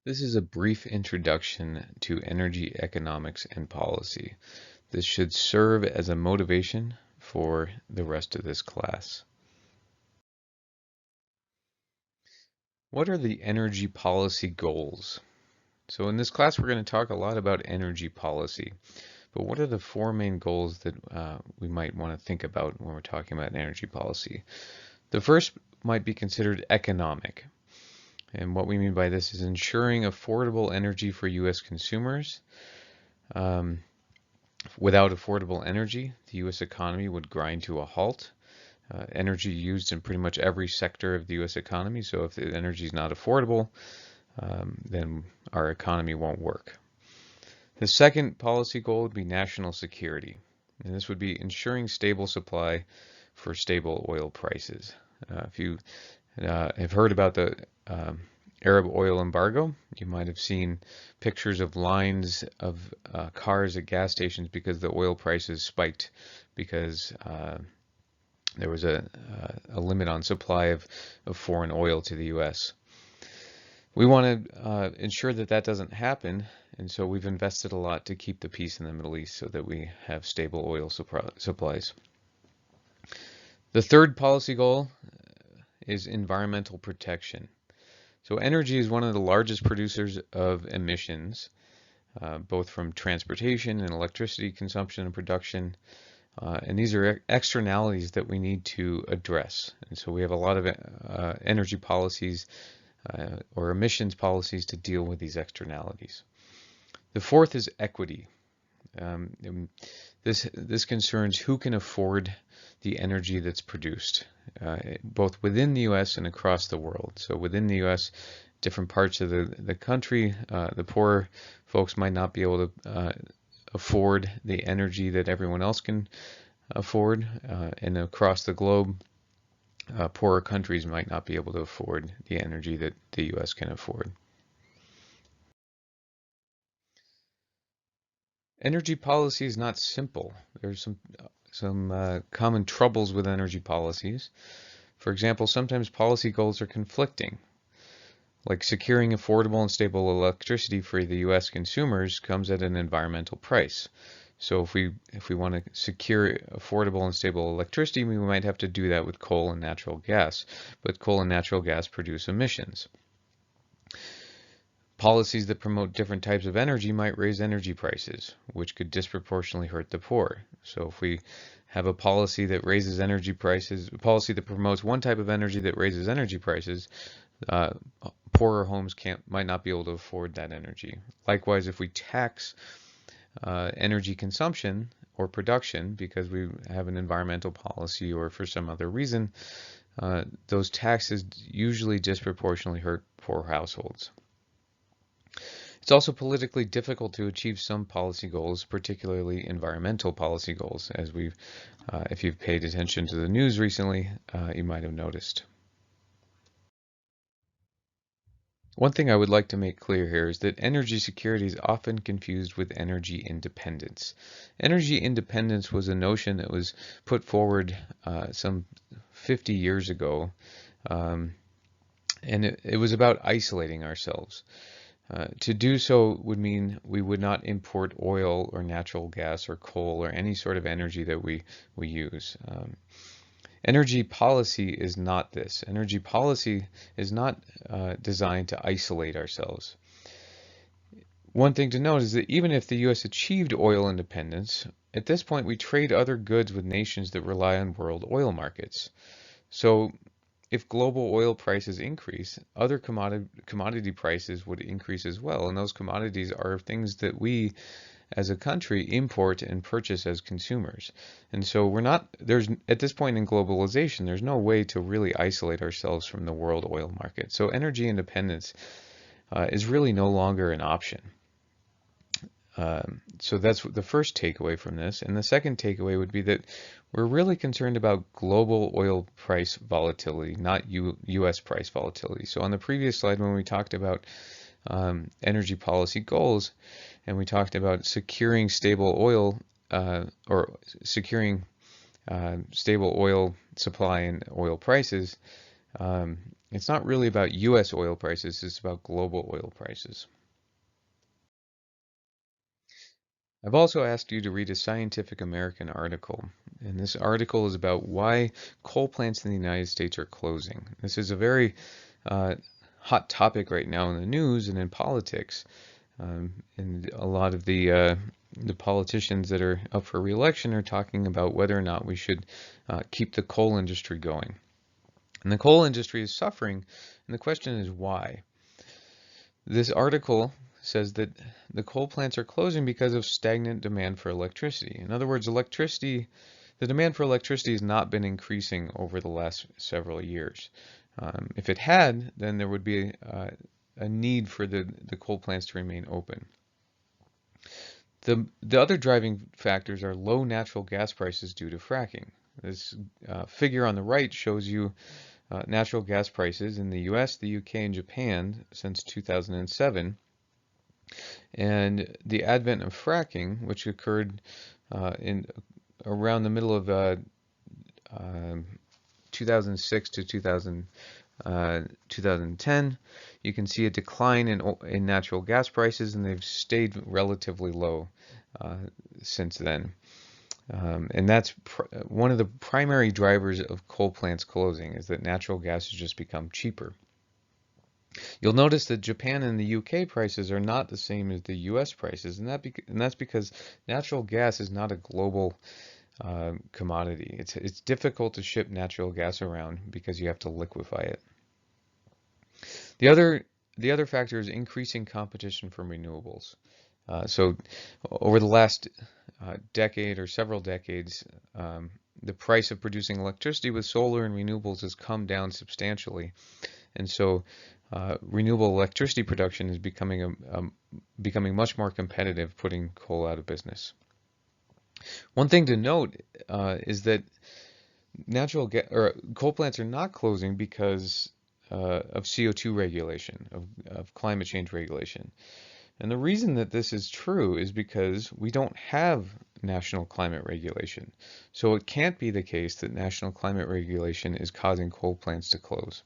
This is a brief introduction to energy economics and policy. This should serve as a motivation for the rest of this class. What are the energy policy goals? So in this class, we're going to talk a lot about energy policy, but what are the four main goals that we might want to think about when we're talking about energy policy? The first might be considered economic. And what we mean by this is ensuring affordable energy for U.S. consumers. Without affordable energy, the U.S. economy would grind to a halt. Energy used in pretty much every sector of the U.S. economy, so if the energy is not affordable, then our economy won't work. The second policy goal would be national security, and this would be ensuring stable supply for stable oil prices. If you have heard about the Arab oil embargo, you might have seen pictures of lines of cars at gas stations because the oil prices spiked because there was a limit on supply of foreign oil to the U.S. We want to ensure that that doesn't happen, and so we've invested a lot to keep the peace in the Middle East so that we have stable oil supplies. The third policy goal is environmental protection. So energy is one of the largest producers of emissions, both from transportation and electricity consumption and production. And these are externalities that we need to address. And so we have a lot of energy policies or emissions policies to deal with these externalities. The fourth is equity. This concerns who can afford the energy that's produced, both within the U.S. and across the world. So within the U.S., different parts of the country, the poor folks might not be able to afford the energy that everyone else can afford, and across the globe, poorer countries might not be able to afford the energy that the U.S. can afford. Energy policy is not simple. There's some common troubles with energy policies. For example, sometimes policy goals are conflicting. Like securing affordable and stable electricity for the U.S. consumers comes at an environmental price. So if we want to secure affordable and stable electricity, we might have to do that with coal and natural gas. But coal and natural gas produce emissions. Policies that promote different types of energy might raise energy prices, which could disproportionately hurt the poor. So if we have a policy that raises energy prices, a policy that promotes one type of energy that raises energy prices, poorer homes might not be able to afford that energy. Likewise, if we tax energy consumption or production because we have an environmental policy or for some other reason, those taxes usually disproportionately hurt poor households. It's also politically difficult to achieve some policy goals, particularly environmental policy goals, as if you've paid attention to the news recently, you might have noticed. One thing I would like to make clear here is that energy security is often confused with energy independence. Energy independence was a notion that was put forward some 50 years ago, and it was about isolating ourselves. To do so would mean we would not import oil or natural gas or coal or any sort of energy that we use. Energy policy is not this. Energy policy is not designed to isolate ourselves. One thing to note is that even if the U.S. achieved oil independence, at this point we trade other goods with nations that rely on world oil markets. So if global oil prices increase, other commodity prices would increase as well. And those commodities are things that we as a country import and purchase as consumers. And so at this point in globalization, there's no way to really isolate ourselves from the world oil market. So energy independence is really no longer an option. So that's the first takeaway from this. And the second takeaway would be that we're really concerned about global oil price volatility, not U.S. price volatility. So on the previous slide, when we talked about energy policy goals, and we talked about securing stable oil or securing stable oil supply and oil prices, It's not really about US oil prices, it's about global oil prices. I've also asked you to read a Scientific American article, and this article is about why coal plants in the United States are closing. This is a very uh, hot topic right now in the news and in politics, and a lot of the politicians that are up for re-election are talking about whether or not we should keep the coal industry going. And the coal industry is suffering, and the question is why. This article says that the coal plants are closing because of stagnant demand for electricity. In other words, the demand for electricity has not been increasing over the last several years. If it had, then there would be a need for the coal plants to remain open. The other driving factors are low natural gas prices due to fracking. This figure on the right shows you natural gas prices in the US, the UK, and Japan since 2007, and the advent of fracking, which occurred in around the middle of 2006 to 2010. You can see a decline in natural gas prices, and they've stayed relatively low since then. And that's one of the primary drivers of coal plants closing, is that natural gas has just become cheaper. You'll notice that Japan and the UK prices are not the same as the US prices, and that's because natural gas is not a global commodity. It's difficult to ship natural gas around because you have to liquefy it. The other factor is increasing competition from renewables. So over the last decade or several decades, the price of producing electricity with solar and renewables has come down substantially, and so renewable electricity production is becoming much more competitive, putting coal out of business. One thing to note is that coal plants are not closing because of CO2 regulation, of climate change regulation. And the reason that this is true is because we don't have national climate regulation. So it can't be the case that national climate regulation is causing coal plants to close.